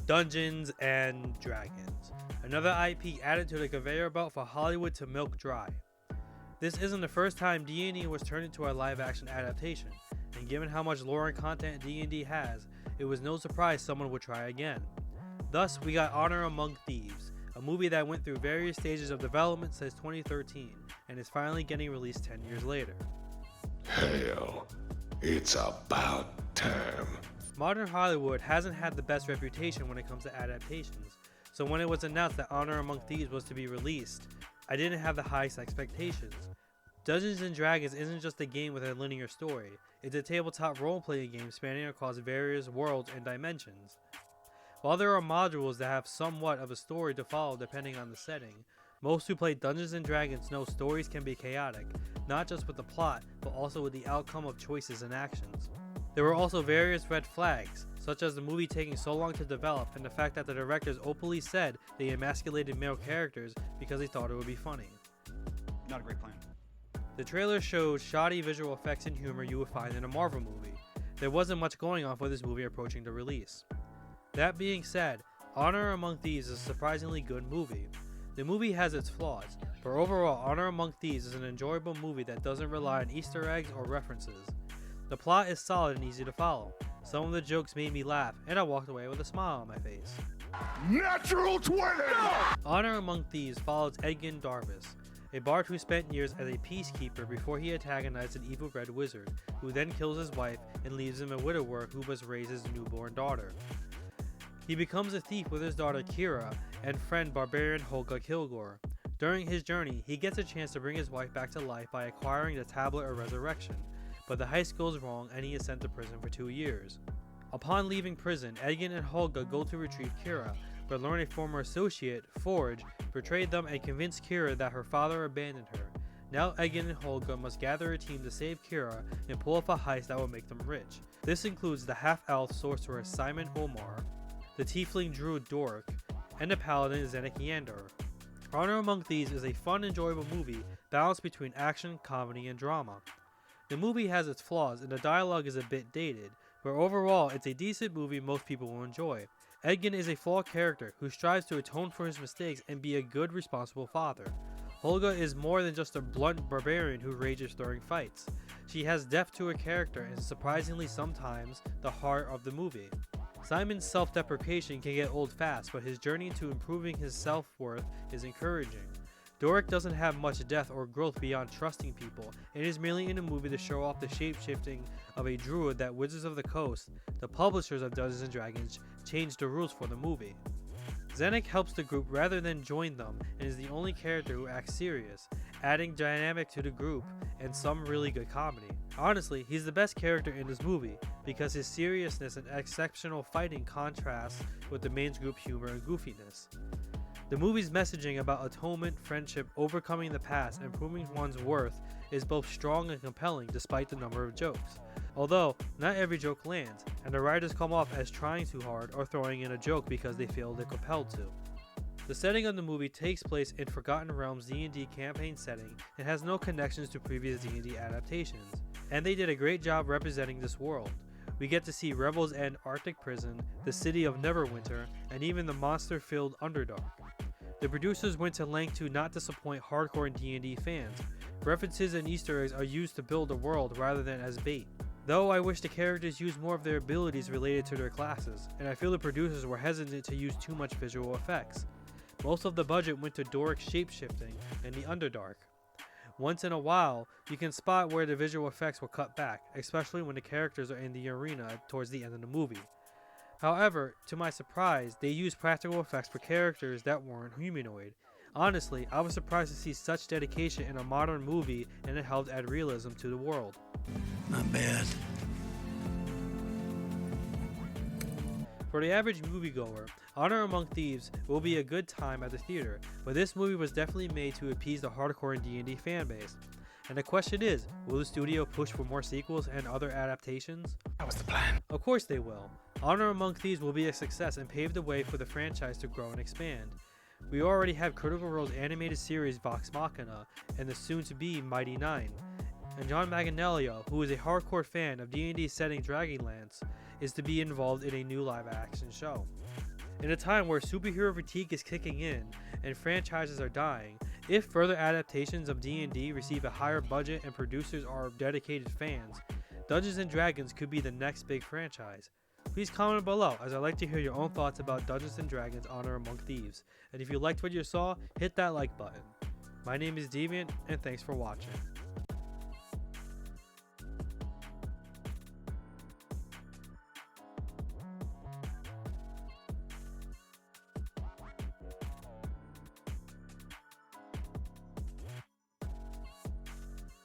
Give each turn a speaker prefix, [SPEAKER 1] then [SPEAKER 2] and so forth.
[SPEAKER 1] Dungeons and Dragons, another IP added to the conveyor belt for Hollywood to milk dry. This isn't the first time D&D was turned into a live-action adaptation, and given how much lore and content D&D has, it was no surprise someone would try again. Thus, we got Honor Among Thieves, a movie that went through various stages of development since 2013, and is finally getting released 10 years later.
[SPEAKER 2] Hell, it's about time.
[SPEAKER 1] Modern Hollywood hasn't had the best reputation when it comes to adaptations, so when it was announced that Honor Among Thieves was to be released, I didn't have the highest expectations. Dungeons and Dragons isn't just a game with a linear story, it's a tabletop role-playing game spanning across various worlds and dimensions. While there are modules that have somewhat of a story to follow depending on the setting, most who play Dungeons and Dragons know stories can be chaotic, not just with the plot, but also with the outcome of choices and actions. There were also various red flags, such as the movie taking so long to develop and the fact that the directors openly said they emasculated male characters because they thought it would be funny.
[SPEAKER 3] Not a great plan.
[SPEAKER 1] The trailer showed shoddy visual effects and humor you would find in a Marvel movie. There wasn't much going on for this movie approaching the release. That being said, Honor Among Thieves is a surprisingly good movie. The movie has its flaws, but overall Honor Among Thieves is an enjoyable movie that doesn't rely on Easter eggs or references. The plot is solid and easy to follow. Some of the jokes made me laugh, and I walked away with a smile on my face.
[SPEAKER 2] Natural 20!
[SPEAKER 1] Honor Among Thieves follows Edgin Darvis, a bard who spent years as a peacekeeper before he antagonized an evil red wizard, who then kills his wife and leaves him a widower who must raise his newborn daughter. He becomes a thief with his daughter Kira and friend barbarian Holga Kilgore. During his journey, he gets a chance to bring his wife back to life by acquiring the Tablet of Resurrection, but the heist goes wrong and he is sent to prison for 2 years. Upon leaving prison, Edgin and Holga go to retrieve Kira, but learn a former associate, Forge, betrayed them and convinced Kira that her father abandoned her. Now Edgin and Holga must gather a team to save Kira and pull off a heist that will make them rich. This includes the half-elf sorcerer Simon Omar, the tiefling druid Doric, and the paladin Zenek Yandor. Honor Among Thieves is a fun, enjoyable movie balanced between action, comedy, and drama. The movie has its flaws and the dialogue is a bit dated, but overall it's a decent movie most people will enjoy. Edgin is a flawed character who strives to atone for his mistakes and be a good, responsible father. Holga is more than just a blunt barbarian who rages during fights. She has depth to her character and surprisingly sometimes the heart of the movie. Simon's self-deprecation can get old fast, but his journey to improving his self-worth is encouraging. Doric doesn't have much depth or growth beyond trusting people, and is merely in the movie to show off the shape-shifting of a druid that Wizards of the Coast, the publishers of Dungeons & Dragons, changed the rules for the movie. Zenek helps the group rather than join them and is the only character who acts serious, adding dynamic to the group and some really good comedy. Honestly, he's the best character in this movie because his seriousness and exceptional fighting contrasts with the main group humor and goofiness. The movie's messaging about atonement, friendship, overcoming the past, and proving one's worth is both strong and compelling despite the number of jokes. Although, not every joke lands, and the writers come off as trying too hard or throwing in a joke because they feel they're compelled to. The setting of the movie takes place in Forgotten Realms D&D campaign setting and has no connections to previous D&D adaptations, and they did a great job representing this world. We get to see Rebels End Arctic Prison, the city of Neverwinter, and even the monster-filled Underdark. The producers went to length to not disappoint hardcore D&D fans. References and Easter eggs are used to build a world rather than as bait. Though I wish the characters used more of their abilities related to their classes, and I feel the producers were hesitant to use too much visual effects. Most of the budget went to Doric shapeshifting and the Underdark. Once in a while, you can spot where the visual effects were cut back, especially when the characters are in the arena towards the end of the movie. However, to my surprise, they used practical effects for characters that weren't humanoid. Honestly, I was surprised to see such dedication in a modern movie, and it helped add realism to the world.
[SPEAKER 4] Not bad.
[SPEAKER 1] For the average moviegoer, Honor Among Thieves will be a good time at the theater, but this movie was definitely made to appease the hardcore D&D fanbase. And the question is, will the studio push for more sequels and other adaptations?
[SPEAKER 4] That was the plan.
[SPEAKER 1] Of course they will. Honor Among Thieves will be a success and pave the way for the franchise to grow and expand. We already have Critical Role's animated series Vox Machina and the soon-to-be Mighty Nine. And John Manganiello, who is a hardcore fan of D&D setting Dragonlance, is to be involved in a new live-action show. In a time where superhero fatigue is kicking in and franchises are dying, if further adaptations of D&D receive a higher budget and producers are dedicated fans, Dungeons & Dragons could be the next big franchise. Please comment below, as I'd like to hear your own thoughts about Dungeons & Dragons Honor Among Thieves, and if you liked what you saw, hit that like button. My name is Deviant, and thanks for watching.